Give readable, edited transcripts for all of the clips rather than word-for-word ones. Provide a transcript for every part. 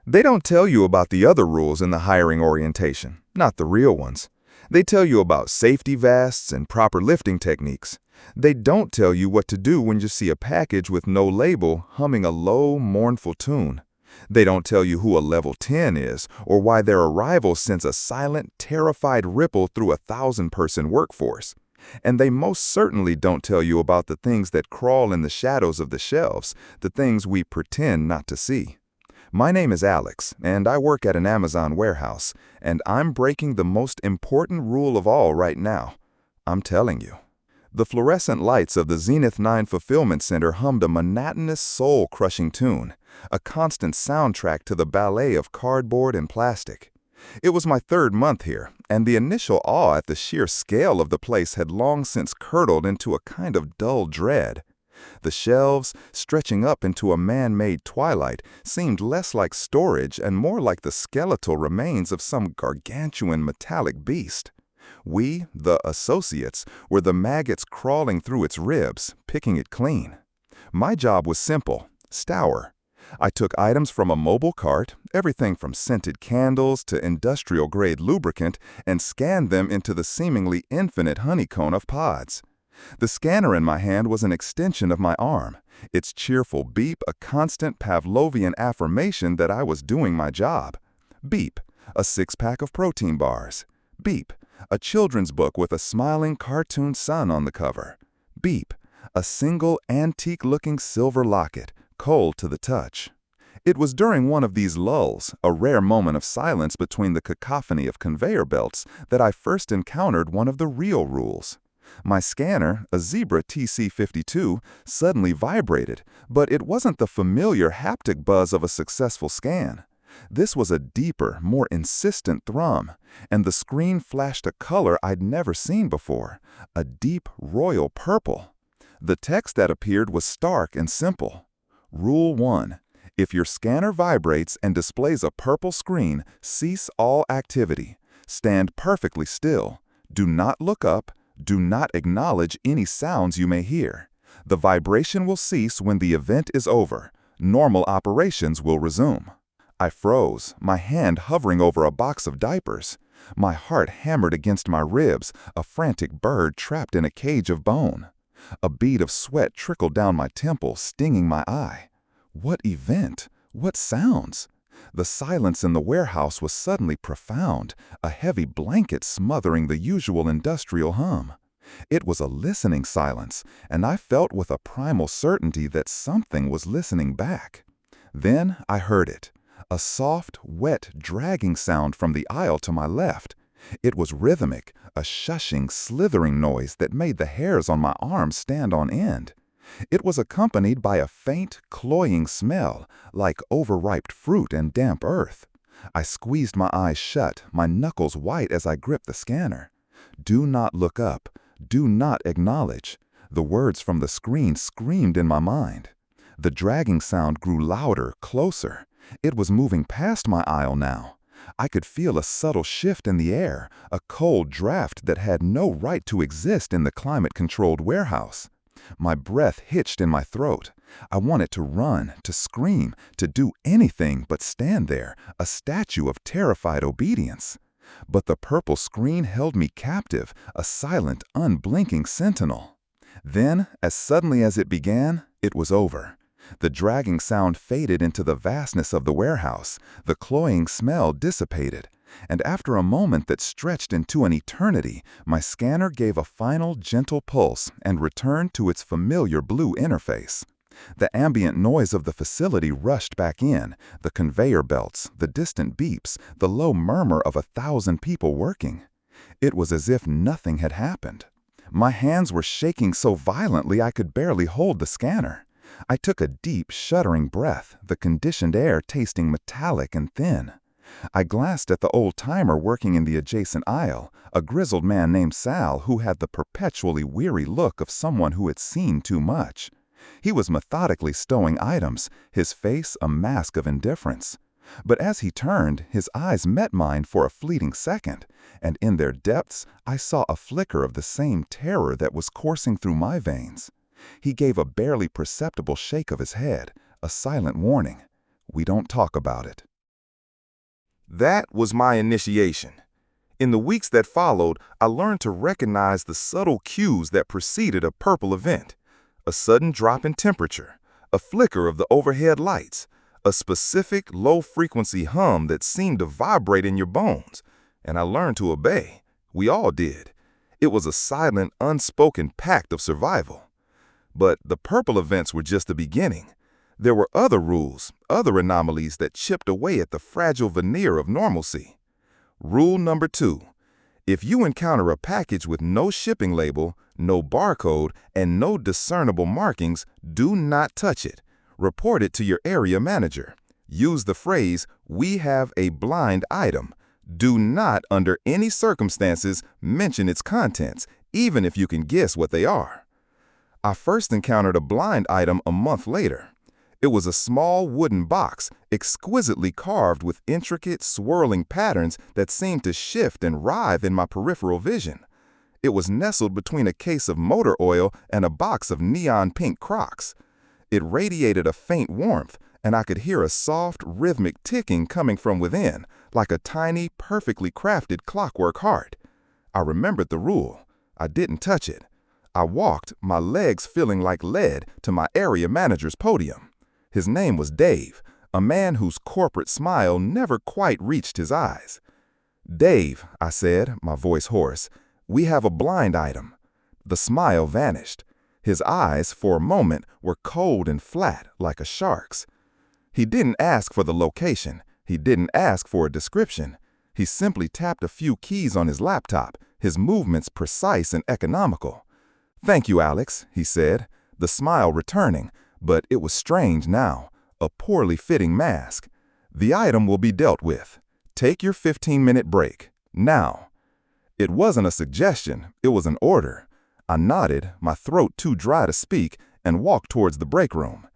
They don't tell you about the other rules in the hiring orientation, not the real ones. They tell you about safety vests and proper lifting techniques. They don't tell you what to do when you see a package with no label humming a low, mournful tune. They don't tell you who a level 10 is or why their arrival sends a silent, terrified ripple through a 1,000-person workforce. And they most certainly don't tell you about the things that crawl in the shadows of the shelves, the things we pretend not to see. My name is Alex, and I work at an Amazon warehouse, and I'm breaking the most important rule of all right now. I'm telling you. The fluorescent lights of the Zenith 9 Fulfillment Center hummed a monotonous, soul-crushing tune, a constant soundtrack to the ballet of cardboard and plastic. It was my 3rd month here, and the initial awe at the sheer scale of the place had long since curdled into a kind of dull dread. The shelves, stretching up into a man-made twilight, seemed less like storage and more like the skeletal remains of some gargantuan metallic beast. We, the associates, were the maggots crawling through its ribs, picking it clean. My job was simple: stour. I took items from a mobile cart, everything from scented candles to industrial-grade lubricant, and scanned them into the seemingly infinite honeycomb of pods. The scanner in my hand was an extension of my arm, its cheerful beep a constant Pavlovian affirmation that I was doing my job. Beep, a 6-pack of protein bars. Beep, a children's book with a smiling cartoon sun on the cover. Beep, a single antique-looking silver locket, cold to the touch. It was during one of these lulls, a rare moment of silence between the cacophony of conveyor belts, that I first encountered one of the real rules. My scanner, a Zebra TC52, suddenly vibrated, but it wasn't the familiar haptic buzz of a successful scan. This was a deeper, more insistent thrum, and the screen flashed a color I'd never seen before, a deep royal purple. The text that appeared was stark and simple. Rule 1. If your scanner vibrates and displays a purple screen, cease all activity. Stand perfectly still. Do not look up. Do not acknowledge any sounds you may hear. The vibration will cease when the event is over. Normal operations will resume. I froze, my hand hovering over a box of diapers. My heart hammered against my ribs, a frantic bird trapped in a cage of bone. A bead of sweat trickled down my temple, stinging my eye. What event? What sounds? The silence in the warehouse was suddenly profound, a heavy blanket smothering the usual industrial hum. It was a listening silence, and I felt with a primal certainty that something was listening back. Then I heard it, a soft, wet, dragging sound from the aisle to my left. It was rhythmic, a shushing, slithering noise that made the hairs on my arms stand on end. It was accompanied by a faint, cloying smell, like overripe fruit and damp earth. I squeezed my eyes shut, my knuckles white as I gripped the scanner. Do not look up. Do not acknowledge. The words from the screen screamed in my mind. The dragging sound grew louder, closer. It was moving past my aisle now. I could feel a subtle shift in the air, a cold draft that had no right to exist in the climate-controlled warehouse. My breath hitched in my throat. I wanted to run, to scream, to do anything but stand there, a statue of terrified obedience. But the purple screen held me captive, a silent, unblinking sentinel. Then, as suddenly as it began, it was over. The dragging sound faded into the vastness of the warehouse, the cloying smell dissipated, and after a moment that stretched into an eternity, my scanner gave a final gentle pulse and returned to its familiar blue interface. The ambient noise of the facility rushed back in, the conveyor belts, the distant beeps, the low murmur of 1,000 people working. It was as if nothing had happened. My hands were shaking so violently I could barely hold the scanner. I took a deep, shuddering breath, the conditioned air tasting metallic and thin. I glanced at the old-timer working in the adjacent aisle, a grizzled man named Sal who had the perpetually weary look of someone who had seen too much. He was methodically stowing items, his face a mask of indifference. But as he turned, his eyes met mine for a fleeting second, and in their depths I saw a flicker of the same terror that was coursing through my veins. He gave a barely perceptible shake of his head, a silent warning. We don't talk about it. That was my initiation. In the weeks that followed, I learned to recognize the subtle cues that preceded a purple event. A sudden drop in temperature, a flicker of the overhead lights, a specific low-frequency hum that seemed to vibrate in your bones, and I learned to obey. We all did. It was a silent, unspoken pact of survival. But the purple events were just the beginning. There were other rules, other anomalies that chipped away at the fragile veneer of normalcy. Rule number 2. If you encounter a package with no shipping label, no barcode, and no discernible markings, do not touch it. Report it to your area manager. Use the phrase, "We have a blind item." Do not, under any circumstances, mention its contents, even if you can guess what they are. I first encountered a blind item a month later. It was a small wooden box, exquisitely carved with intricate, swirling patterns that seemed to shift and writhe in my peripheral vision. It was nestled between a case of motor oil and a box of neon pink Crocs. It radiated a faint warmth, and I could hear a soft, rhythmic ticking coming from within, like a tiny, perfectly crafted clockwork heart. I remembered the rule. I didn't touch it. I walked, my legs feeling like lead, to my area manager's podium. His name was Dave, a man whose corporate smile never quite reached his eyes. "Dave," I said, my voice hoarse, "we have a blind item." The smile vanished. His eyes, for a moment, were cold and flat, like a shark's. He didn't ask for the location. He didn't ask for a description. He simply tapped a few keys on his laptop, his movements precise and economical. "Thank you, Alex," he said, the smile returning, but it was strange now, a poorly fitting mask. "The item will be dealt with. Take your 15-minute break. Now." It wasn't a suggestion, it was an order. I nodded, my throat too dry to speak, and walked towards the break room.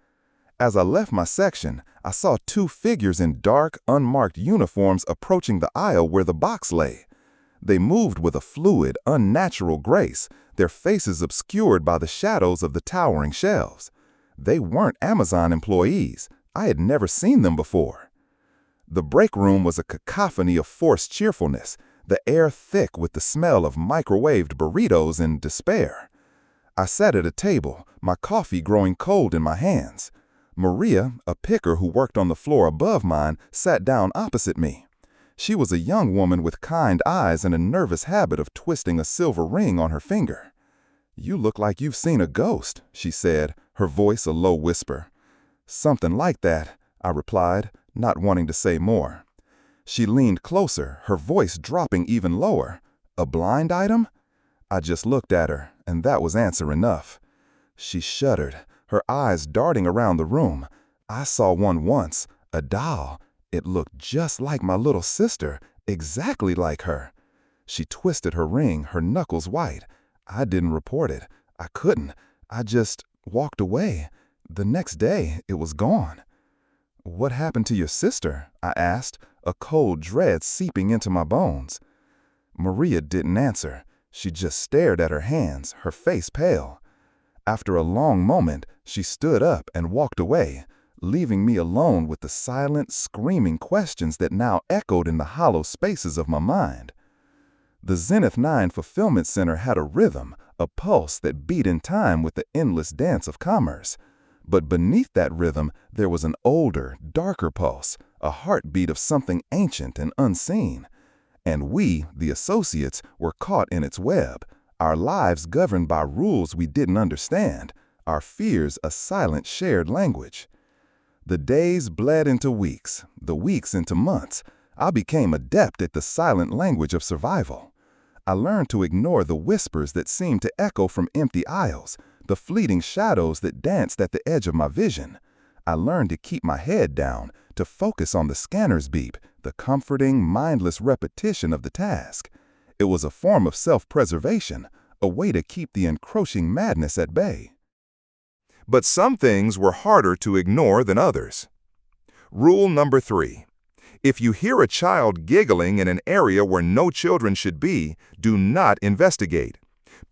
As I left my section, I saw 2 figures in dark, unmarked uniforms approaching the aisle where the box lay. They moved with a fluid, unnatural grace, their faces obscured by the shadows of the towering shelves. They weren't Amazon employees. I had never seen them before. The break room was a cacophony of forced cheerfulness, the air thick with the smell of microwaved burritos and despair. I sat at a table, my coffee growing cold in my hands. Maria, a picker who worked on the floor above mine, sat down opposite me. She was a young woman with kind eyes and a nervous habit of twisting a silver ring on her finger. "You look like you've seen a ghost," she said, her voice a low whisper. "Something like that," I replied, not wanting to say more. She leaned closer, her voice dropping even lower. "A blind item?" I just looked at her, and that was answer enough. She shuddered, her eyes darting around the room. "I saw one once, a doll. It looked just like my little sister, exactly like her." She twisted her ring, her knuckles white. "I didn't report it. I couldn't. I just walked away. The next day, it was gone." "What happened to your sister?" I asked, a cold dread seeping into my bones. Maria didn't answer. She just stared at her hands, her face pale. After a long moment, she stood up and walked away, leaving me alone with the silent, screaming questions that now echoed in the hollow spaces of my mind. The Zenith 9 Fulfillment Center had a rhythm, a pulse that beat in time with the endless dance of commerce. But beneath that rhythm, there was an older, darker pulse, a heartbeat of something ancient and unseen. And we, the associates, were caught in its web, our lives governed by rules we didn't understand, our fears a silent shared language. The days bled into weeks, the weeks into months. I became adept at the silent language of survival. I learned to ignore the whispers that seemed to echo from empty aisles, the fleeting shadows that danced at the edge of my vision. I learned to keep my head down, to focus on the scanner's beep, the comforting, mindless repetition of the task. It was a form of self-preservation, a way to keep the encroaching madness at bay. But some things were harder to ignore than others. Rule number 3. If you hear a child giggling in an area where no children should be, do not investigate.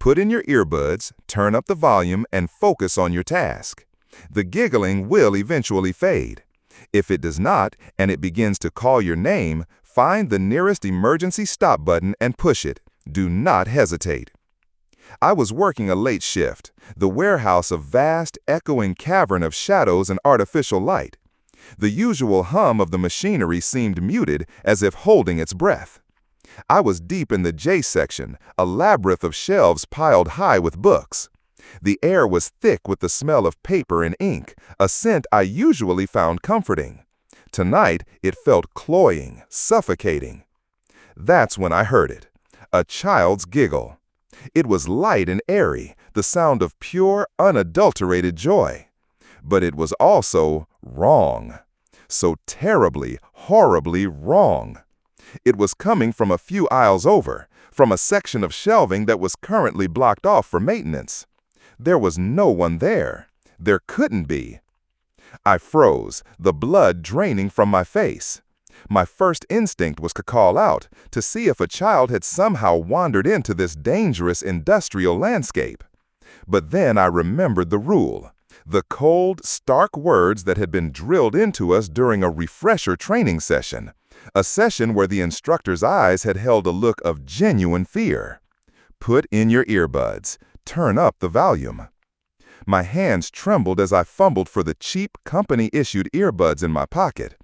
Put in your earbuds, turn up the volume, and focus on your task. The giggling will eventually fade. If it does not, and it begins to call your name, Find the nearest emergency stop button and push it. Do not hesitate. I was working a late shift, the warehouse a vast, echoing cavern of shadows and artificial light. The usual hum of the machinery seemed muted, as if holding its breath. I was deep in the J section, a labyrinth of shelves piled high with books. The air was thick with the smell of paper and ink, a scent I usually found comforting. Tonight, it felt cloying, suffocating. That's when I heard it. A child's giggle. It was light and airy, the sound of pure, unadulterated joy. But it was also wrong. So terribly, horribly wrong. It was coming from a few aisles over, from a section of shelving that was currently blocked off for maintenance. There was no one there. There couldn't be. I froze, the blood draining from my face. My first instinct was to call out, to see if a child had somehow wandered into this dangerous industrial landscape. But then I remembered the rule, the cold, stark words that had been drilled into us during a refresher training session, a session where the instructor's eyes had held a look of genuine fear. Put in your earbuds. Turn up the volume. My hands trembled as I fumbled for the cheap, company-issued earbuds in my pocket.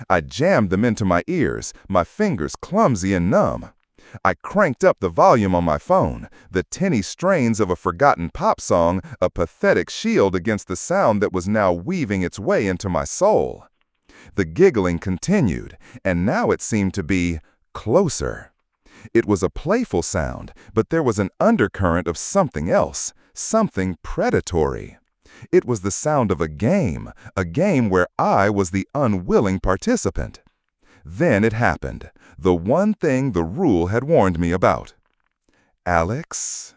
I jammed them into my ears, my fingers clumsy and numb. I cranked up the volume on my phone, the tinny strains of a forgotten pop song, a pathetic shield against the sound that was now weaving its way into my soul. The giggling continued, and now it seemed to be closer. It was a playful sound, but there was an undercurrent of something else, something predatory. It was the sound of a game where I was the unwilling participant. Then it happened, the one thing the rule had warned me about. Alex?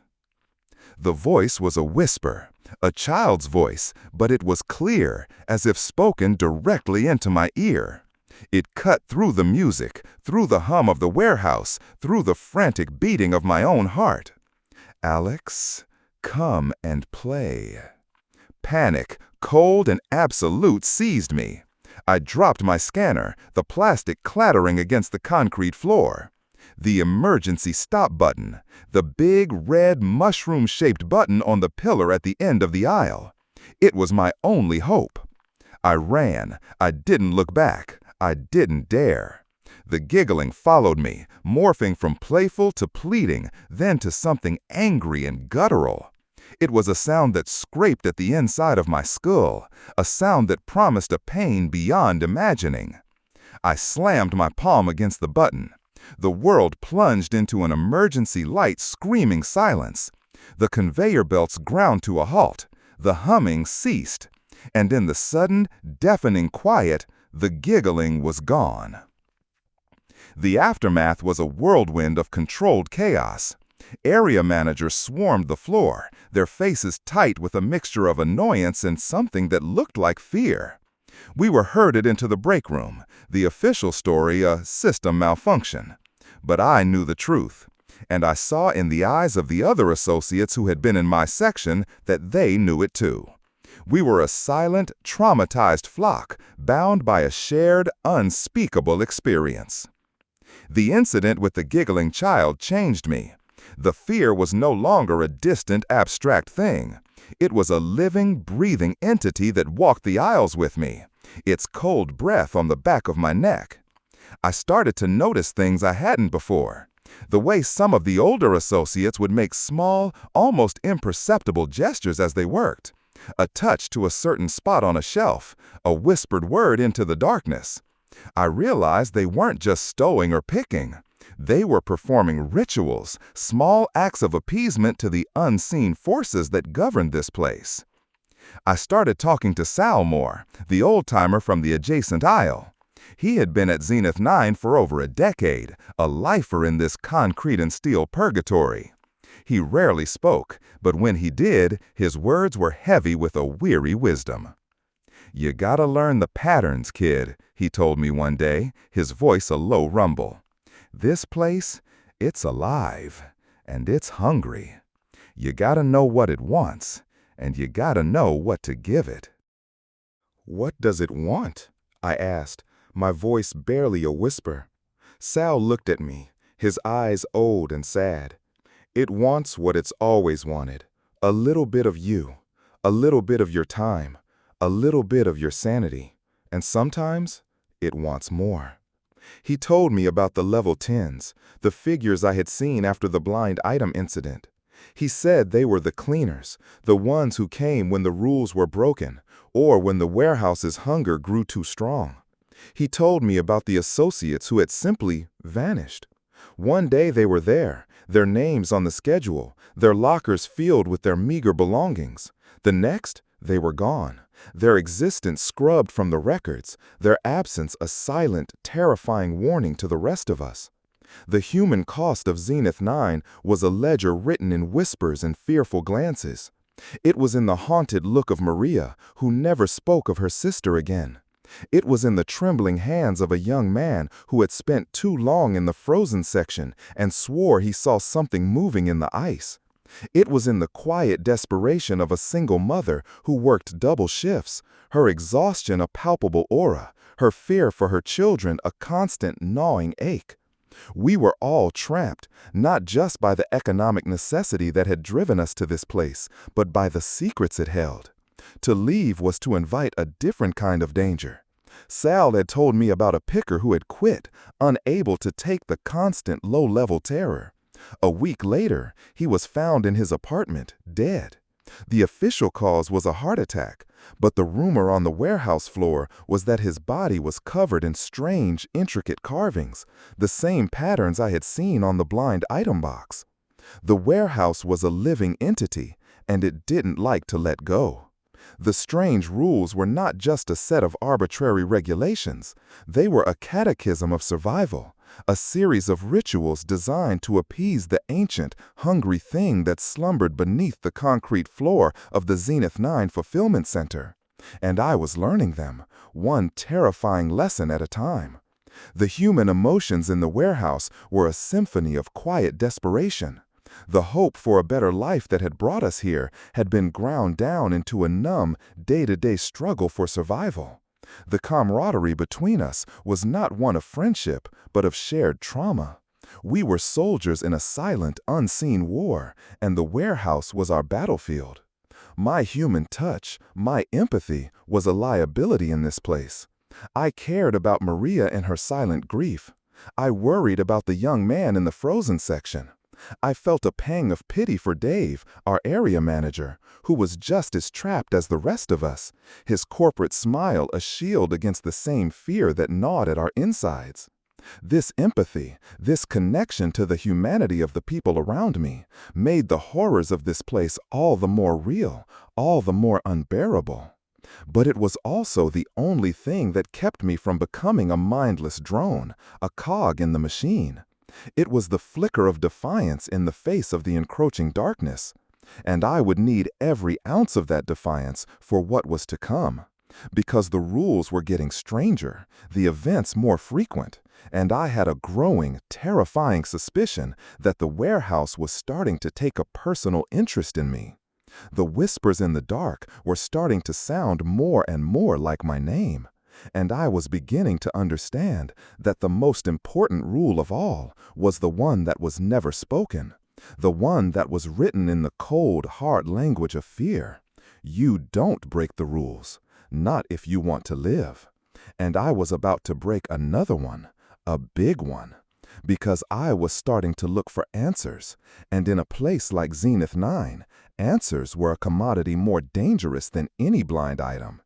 The voice was a whisper, a child's voice, but it was clear, as if spoken directly into my ear. It cut through the music, through the hum of the warehouse, through the frantic beating of my own heart. Alex, come and play. Panic, cold and absolute, seized me. I dropped my scanner, the plastic clattering against the concrete floor. The emergency stop button, the big, red, mushroom-shaped button on the pillar at the end of the aisle. It was my only hope. I ran. I didn't look back. I didn't dare. The giggling followed me, morphing from playful to pleading, then to something angry and guttural. It was a sound that scraped at the inside of my skull, a sound that promised a pain beyond imagining. I slammed my palm against the button. The world plunged into an emergency light, screaming silence. The conveyor belts ground to a halt. The humming ceased. And in the sudden, deafening quiet, the giggling was gone. The aftermath was a whirlwind of controlled chaos. Area managers swarmed the floor, their faces tight with a mixture of annoyance and something that looked like fear. We were herded into the break room, the official story a system malfunction. But I knew the truth, and I saw in the eyes of the other associates who had been in my section that they knew it too. We were a silent, traumatized flock, bound by a shared, unspeakable experience. The incident with the giggling child changed me. The fear was no longer a distant, abstract thing. It was a living, breathing entity that walked the aisles with me, its cold breath on the back of my neck. I started to notice things I hadn't before. The way some of the older associates would make small, almost imperceptible gestures as they worked. A touch to a certain spot on a shelf, a whispered word into the darkness. I realized they weren't just stowing or picking. They were performing rituals, small acts of appeasement to the unseen forces that governed this place. I started talking to Sal more, the old-timer from the adjacent aisle. He had been at Zenith 9 for over a decade, a lifer in this concrete and steel purgatory. He rarely spoke, but when he did, his words were heavy with a weary wisdom. "You gotta learn the patterns, kid," he told me one day, his voice a low rumble. "This place, it's alive, and it's hungry. You gotta know what it wants, and you gotta know what to give it." "What does it want?" I asked, my voice barely a whisper. Sal looked at me, his eyes old and sad. It wants what it's always wanted. A little bit of you, a little bit of your time, a little bit of your sanity. And sometimes, it wants more. He told me about the level 10s, the figures I had seen after the blind item incident. He said they were the cleaners, the ones who came when the rules were broken, or when the warehouse's hunger grew too strong. He told me about the associates who had simply vanished. One day they were there, their names on the schedule, their lockers filled with their meager belongings. The next, they were gone, their existence scrubbed from the records, their absence a silent, terrifying warning to the rest of us. The human cost of Zenith 9 was a ledger written in whispers and fearful glances. It was in the haunted look of Maria, who never spoke of her sister again. It was in the trembling hands of a young man who had spent too long in the frozen section and swore he saw something moving in the ice. It was in the quiet desperation of a single mother who worked double shifts, her exhaustion a palpable aura, her fear for her children a constant gnawing ache. We were all trapped, not just by the economic necessity that had driven us to this place, but by the secrets it held. To leave was to invite a different kind of danger. Sal had told me about a picker who had quit, unable to take the constant low-level terror. A week later, he was found in his apartment, dead. The official cause was a heart attack, but the rumor on the warehouse floor was that his body was covered in strange, intricate carvings, the same patterns I had seen on the blind item box. The warehouse was a living entity, and it didn't like to let go. The strange rules were not just a set of arbitrary regulations. They were a catechism of survival, a series of rituals designed to appease the ancient, hungry thing that slumbered beneath the concrete floor of the Zenith 9 Fulfillment Center. And I was learning them, one terrifying lesson at a time. The human emotions in the warehouse were a symphony of quiet desperation. The hope for a better life that had brought us here had been ground down into a numb, day-to-day struggle for survival. The camaraderie between us was not one of friendship, but of shared trauma. We were soldiers in a silent, unseen war, and the warehouse was our battlefield. My human touch, my empathy, was a liability in this place. I cared about Maria and her silent grief. I worried about the young man in the frozen section. I felt a pang of pity for Dave, our area manager, who was just as trapped as the rest of us, his corporate smile a shield against the same fear that gnawed at our insides. This empathy, this connection to the humanity of the people around me, made the horrors of this place all the more real, all the more unbearable. But it was also the only thing that kept me from becoming a mindless drone, a cog in the machine. It was the flicker of defiance in the face of the encroaching darkness, and I would need every ounce of that defiance for what was to come, because the rules were getting stranger, the events more frequent, and I had a growing, terrifying suspicion that the warehouse was starting to take a personal interest in me. The whispers in the dark were starting to sound more and more like my name. And I was beginning to understand that the most important rule of all was the one that was never spoken, the one that was written in the cold, hard language of fear. You don't break the rules, not if you want to live. And I was about to break another one, a big one, because I was starting to look for answers, and in a place like Zenith 9, answers were a commodity more dangerous than any blind item.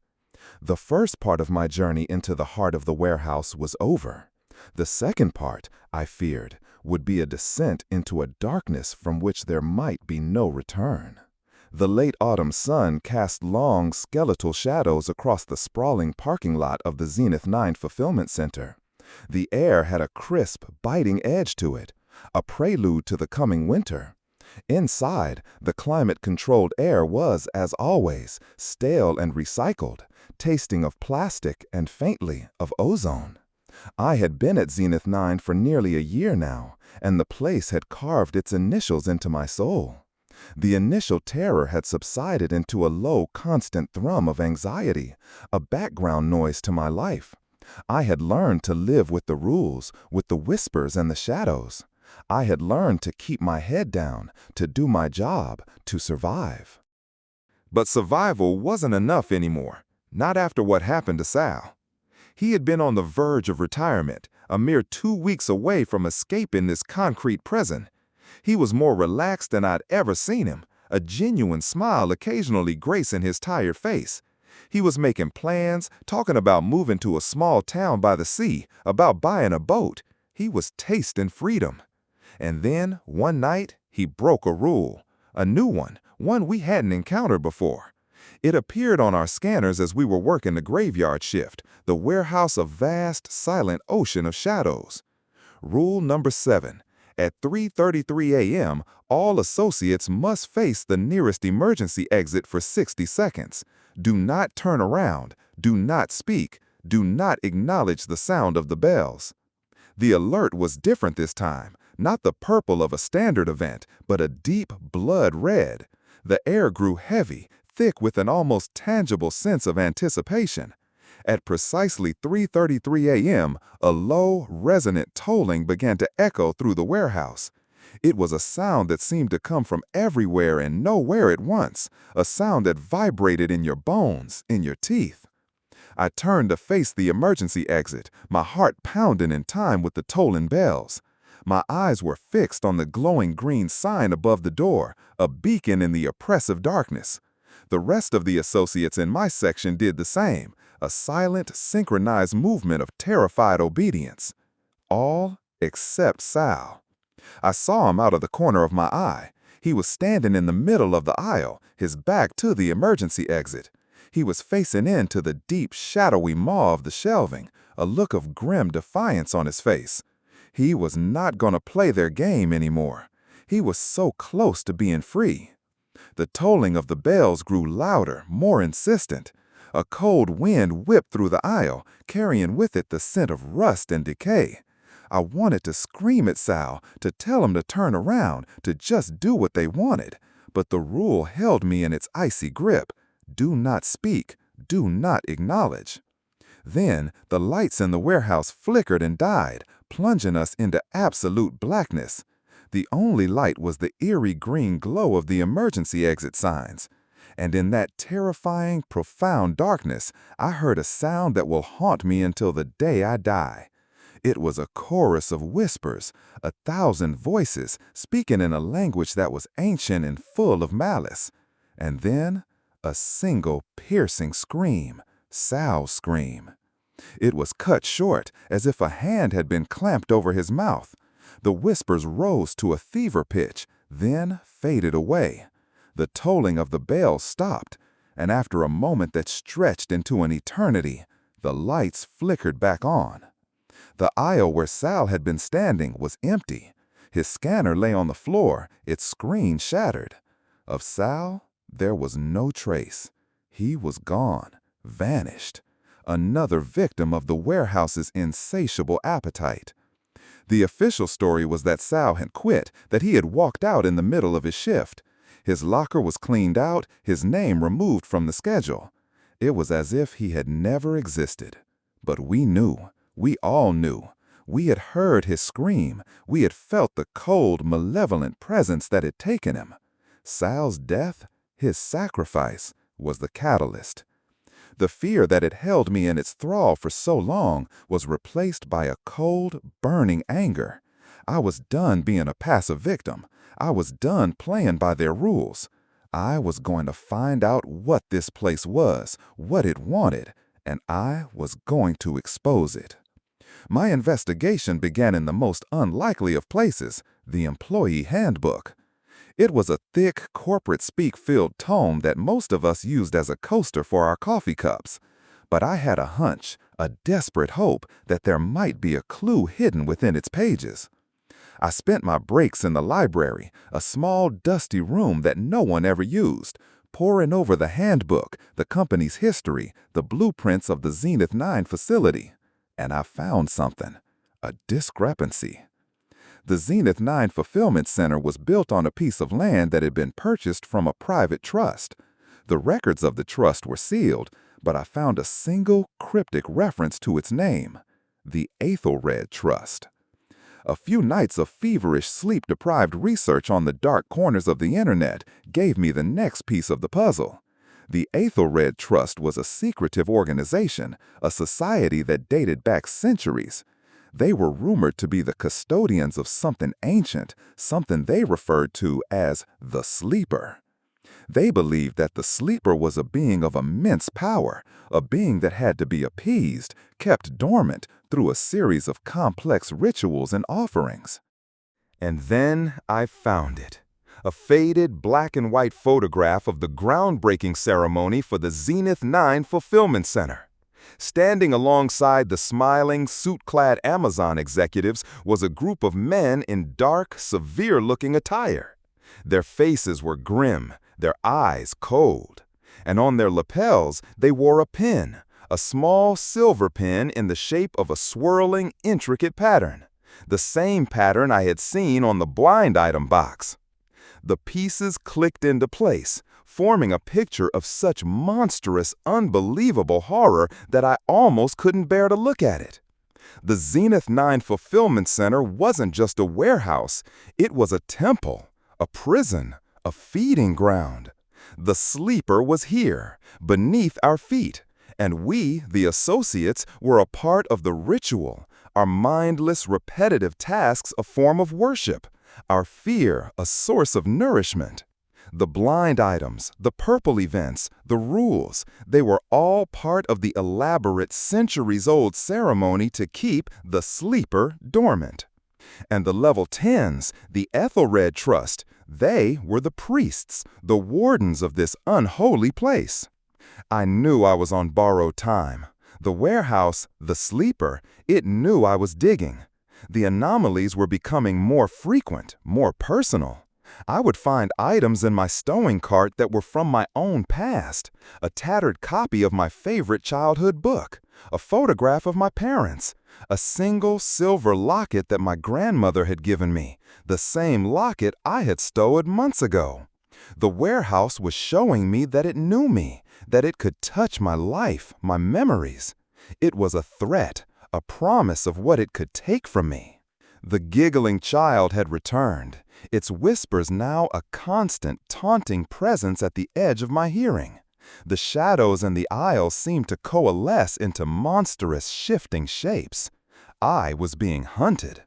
The first part of my journey into the heart of the warehouse was over. The second part, I feared, would be a descent into a darkness from which there might be no return. The late autumn sun cast long, skeletal shadows across the sprawling parking lot of the Zenith 9 Fulfillment Center. The air had a crisp, biting edge to it, a prelude to the coming winter. Inside, the climate-controlled air was, as always, stale and recycled, tasting of plastic and faintly of ozone. I had been at Zenith 9 for nearly a year now, and the place had carved its initials into my soul. The initial terror had subsided into a low, constant thrum of anxiety, a background noise to my life. I had learned to live with the rules, with the whispers and the shadows. I had learned to keep my head down, to do my job, to survive. But survival wasn't enough anymore, not after what happened to Sal. He had been on the verge of retirement, a mere 2 weeks away from escaping this concrete prison. He was more relaxed than I'd ever seen him, a genuine smile occasionally gracing his tired face. He was making plans, talking about moving to a small town by the sea, about buying a boat. He was tasting freedom. And then, one night, he broke a rule. A new one we hadn't encountered before. It appeared on our scanners as we were working the graveyard shift, the warehouse a vast, silent ocean of shadows. Rule number 7. At 3:33 a.m., all associates must face the nearest emergency exit for 60 seconds. Do not turn around, do not speak, do not acknowledge the sound of the bells. The alert was different this time, not the purple of a standard event, but a deep blood red. The air grew heavy, thick with an almost tangible sense of anticipation. At precisely 3:33 a.m., a low, resonant tolling began to echo through the warehouse. It was a sound that seemed to come from everywhere and nowhere at once, a sound that vibrated in your bones, in your teeth. I turned to face the emergency exit, my heart pounding in time with the tolling bells. My eyes were fixed on the glowing green sign above the door, a beacon in the oppressive darkness. The rest of the associates in my section did the same, a silent, synchronized movement of terrified obedience. All except Sal. I saw him out of the corner of my eye. He was standing in the middle of the aisle, his back to the emergency exit. He was facing into the deep, shadowy maw of the shelving, a look of grim defiance on his face. He was not going to play their game anymore. He was so close to being free. The tolling of the bells grew louder, more insistent. A cold wind whipped through the aisle, carrying with it the scent of rust and decay. I wanted to scream at Sal, to tell him to turn around, to just do what they wanted. But the rule held me in its icy grip. Do not speak, do not acknowledge. Then the lights in the warehouse flickered and died, plunging us into absolute blackness. The only light was the eerie green glow of the emergency exit signs. And in that terrifying, profound darkness, I heard a sound that will haunt me until the day I die. It was a chorus of whispers, 1,000 voices speaking in a language that was ancient and full of malice. And then, a single piercing scream, Sal's scream. It was cut short, as if a hand had been clamped over his mouth. The whispers rose to a fever pitch, then faded away. The tolling of the bells stopped, and after a moment that stretched into an eternity, the lights flickered back on. The aisle where Sal had been standing was empty. His scanner lay on the floor, its screen shattered. Of Sal, there was no trace. He was gone, vanished. Another victim of the warehouse's insatiable appetite. The official story was that Sal had quit, that he had walked out in the middle of his shift. His locker was cleaned out, his name removed from the schedule. It was as if he had never existed. But we knew. We all knew. We had heard his scream. We had felt the cold, malevolent presence that had taken him. Sal's death, his sacrifice, was the catalyst. The fear that had held me in its thrall for so long was replaced by a cold, burning anger. I was done being a passive victim. I was done playing by their rules. I was going to find out what this place was, what it wanted, and I was going to expose it. My investigation began in the most unlikely of places, the employee handbook. It was a thick, corporate speak-filled tome that most of us used as a coaster for our coffee cups. But I had a hunch, a desperate hope, that there might be a clue hidden within its pages. I spent my breaks in the library, a small, dusty room that no one ever used, poring over the handbook, the company's history, the blueprints of the Zenith 9 facility. And I found something, a discrepancy. The Zenith 9 Fulfillment Center was built on a piece of land that had been purchased from a private trust. The records of the trust were sealed, but I found a single cryptic reference to its name, the Aethelred Trust. A few nights of feverish, sleep-deprived research on the dark corners of the internet gave me the next piece of the puzzle. The Aethelred Trust was a secretive organization, a society that dated back centuries. They were rumored to be the custodians of something ancient, something they referred to as the Sleeper. They believed that the Sleeper was a being of immense power, a being that had to be appeased, kept dormant through a series of complex rituals and offerings. And then I found it. A faded black and white photograph of the groundbreaking ceremony for the Zenith 9 Fulfillment Center. Standing alongside the smiling, suit-clad Amazon executives was a group of men in dark, severe-looking attire. Their faces were grim, their eyes cold, and on their lapels they wore a pin, a small silver pin in the shape of a swirling, intricate pattern, the same pattern I had seen on the blind item box. The pieces clicked into place, forming a picture of such monstrous, unbelievable horror that I almost couldn't bear to look at it. The Zenith 9 Fulfillment Center wasn't just a warehouse, it was a temple, a prison, a feeding ground. The Sleeper was here, beneath our feet, and we, the associates, were a part of the ritual, our mindless, repetitive tasks a form of worship, our fear a source of nourishment. The blind items, the purple events, the rules, they were all part of the elaborate centuries-old ceremony to keep the Sleeper dormant. And the level 10s, the Aethelred Trust, they were the priests, the wardens of this unholy place. I knew I was on borrowed time. The warehouse, the Sleeper, it knew I was digging. The anomalies were becoming more frequent, more personal. I would find items in my stowing cart that were from my own past, a tattered copy of my favorite childhood book, a photograph of my parents, a single silver locket that my grandmother had given me, the same locket I had stowed months ago. The warehouse was showing me that it knew me, that it could touch my life, my memories. It was a threat, a promise of what it could take from me. The giggling child had returned, its whispers now a constant, taunting presence at the edge of my hearing. The shadows in the aisles seemed to coalesce into monstrous, shifting shapes. I was being hunted.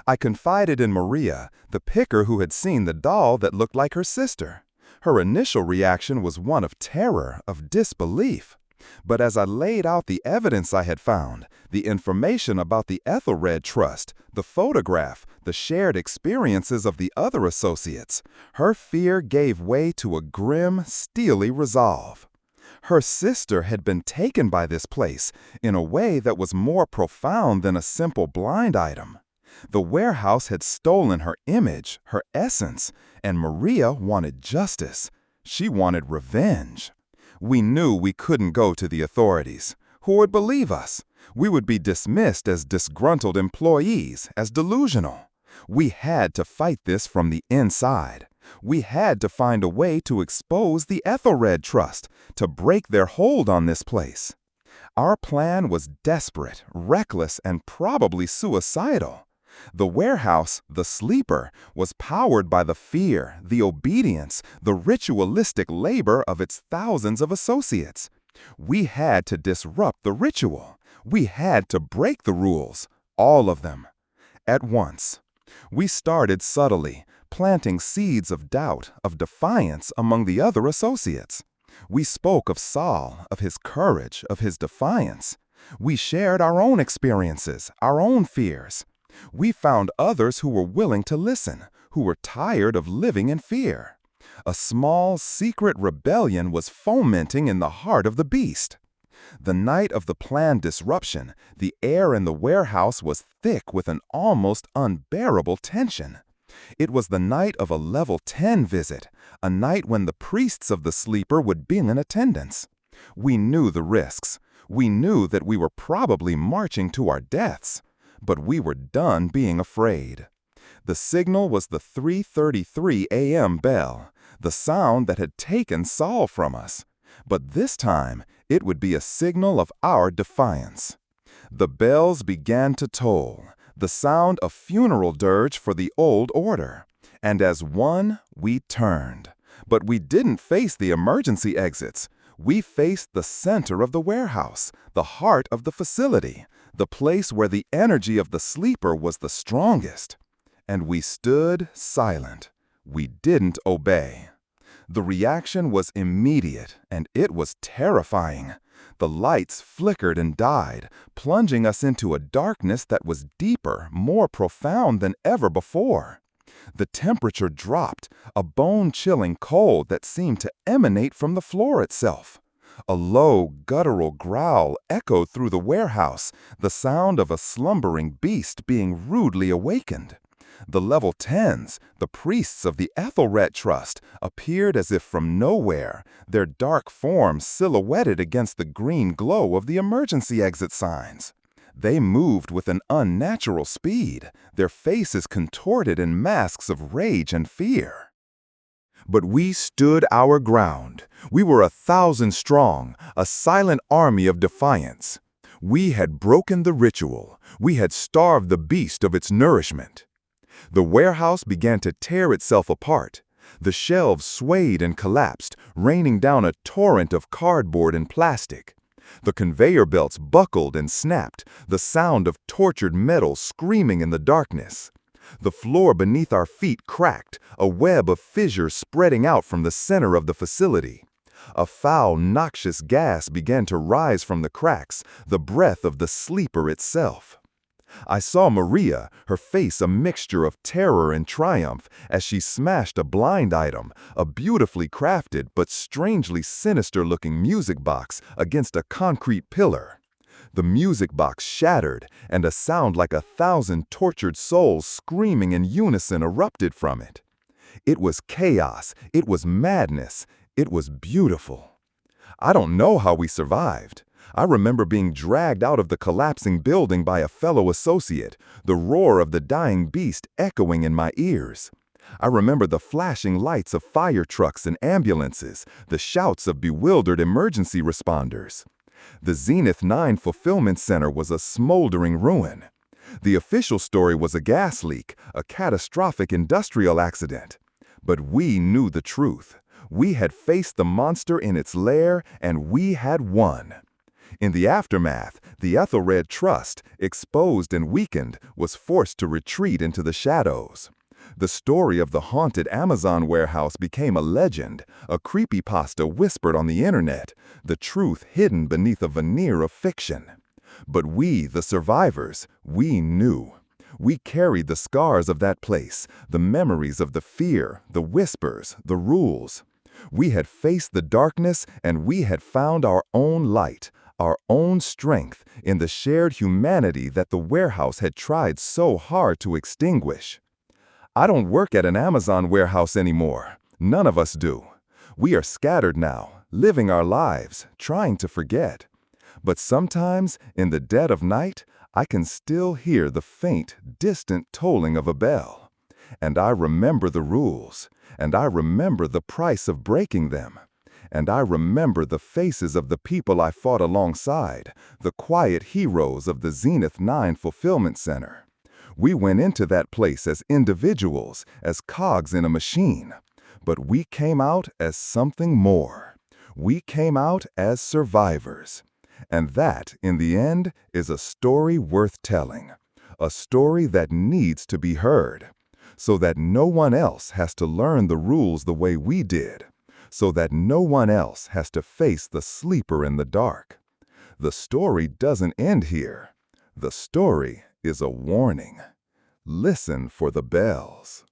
I confided in Maria, the picker who had seen the doll that looked like her sister. Her initial reaction was one of terror, of disbelief. But as I laid out the evidence I had found, the information about the Aethelred Trust, the photograph, the shared experiences of the other associates, her fear gave way to a grim, steely resolve. Her sister had been taken by this place in a way that was more profound than a simple blind item. The warehouse had stolen her image, her essence, and Maria wanted justice. She wanted revenge. We knew we couldn't go to the authorities. Who would believe us? We would be dismissed as disgruntled employees, as delusional. We had to fight this from the inside. We had to find a way to expose the Aethelred Trust, to break their hold on this place. Our plan was desperate, reckless, and probably suicidal. The warehouse, the Sleeper, was powered by the fear, the obedience, the ritualistic labor of its thousands of associates. We had to disrupt the ritual. We had to break the rules, all of them, at once. We started subtly, planting seeds of doubt, of defiance among the other associates. We spoke of Saul, of his courage, of his defiance. We shared our own experiences, our own fears. We found others who were willing to listen, who were tired of living in fear. A small, secret rebellion was fomenting in the heart of the beast. The night of the planned disruption, the air in the warehouse was thick with an almost unbearable tension. It was the night of a level 10 visit, a night when the priests of the Sleeper would be in attendance. We knew the risks. We knew that we were probably marching to our deaths. But we were done being afraid. The signal was the 3:33 a.m. bell, the sound that had taken Saul from us. But this time, It would be a signal of our defiance. The bells began to toll, the sound a funeral dirge for the old order. And as one, we turned. But we didn't face the emergency exits. We faced the center of the warehouse, the heart of the facility, the place where the energy of the sleeper was the strongest. And we stood silent. We didn't obey. The reaction was immediate, and it was terrifying. The lights flickered and died, plunging us into a darkness that was deeper, more profound than ever before. The temperature dropped, a bone-chilling cold that seemed to emanate from the floor itself. A low, guttural growl echoed through the warehouse, the sound of a slumbering beast being rudely awakened. The level 10s, the priests of the Ethelred Trust, appeared as if from nowhere, their dark forms silhouetted against the green glow of the emergency exit signs. They moved with an unnatural speed, their faces contorted in masks of rage and fear. But we stood our ground. We were 1,000 strong, a silent army of defiance. We had broken the ritual. We had starved the beast of its nourishment. The warehouse began to tear itself apart. The shelves swayed and collapsed, raining down a torrent of cardboard and plastic. The conveyor belts buckled and snapped, the sound of tortured metal screaming in the darkness. The floor beneath our feet cracked, a web of fissures spreading out from the center of the facility. A foul, noxious gas began to rise from the cracks, the breath of the sleeper itself. I saw Maria, her face a mixture of terror and triumph, as she smashed a blind item, a beautifully crafted but strangely sinister-looking music box, against a concrete pillar. The music box shattered, and a sound like 1,000 tortured souls screaming in unison erupted from it. It was chaos, it was madness, it was beautiful. I don't know how we survived. I remember being dragged out of the collapsing building by a fellow associate, the roar of the dying beast echoing in my ears. I remember the flashing lights of fire trucks and ambulances, the shouts of bewildered emergency responders. The Zenith 9 Fulfillment Center was a smoldering ruin. The official story was a gas leak, a catastrophic industrial accident. But we knew the truth. We had faced the monster in its lair, and we had won. In the aftermath, the Ethelred Trust, exposed and weakened, was forced to retreat into the shadows. The story of the haunted Amazon warehouse became a legend, a creepypasta whispered on the internet, the truth hidden beneath a veneer of fiction. But we, the survivors, we knew. We carried the scars of that place, the memories of the fear, the whispers, the rules. We had faced the darkness, and we had found our own light, our own strength in the shared humanity that the warehouse had tried so hard to extinguish. I don't work at an Amazon warehouse anymore. None of us do. We are scattered now, living our lives, trying to forget. But sometimes, in the dead of night, I can still hear the faint, distant tolling of a bell. And I remember the rules, and I remember the price of breaking them. And I remember the faces of the people I fought alongside, the quiet heroes of the Zenith 9 Fulfillment Center. We went into that place as individuals, as cogs in a machine. But we came out as something more. We came out as survivors. And that, in the end, is a story worth telling. A story that needs to be heard. So that no one else has to learn the rules the way we did. So that no one else has to face the sleeper in the dark. The story doesn't end here. The story is a warning. Listen for the bells.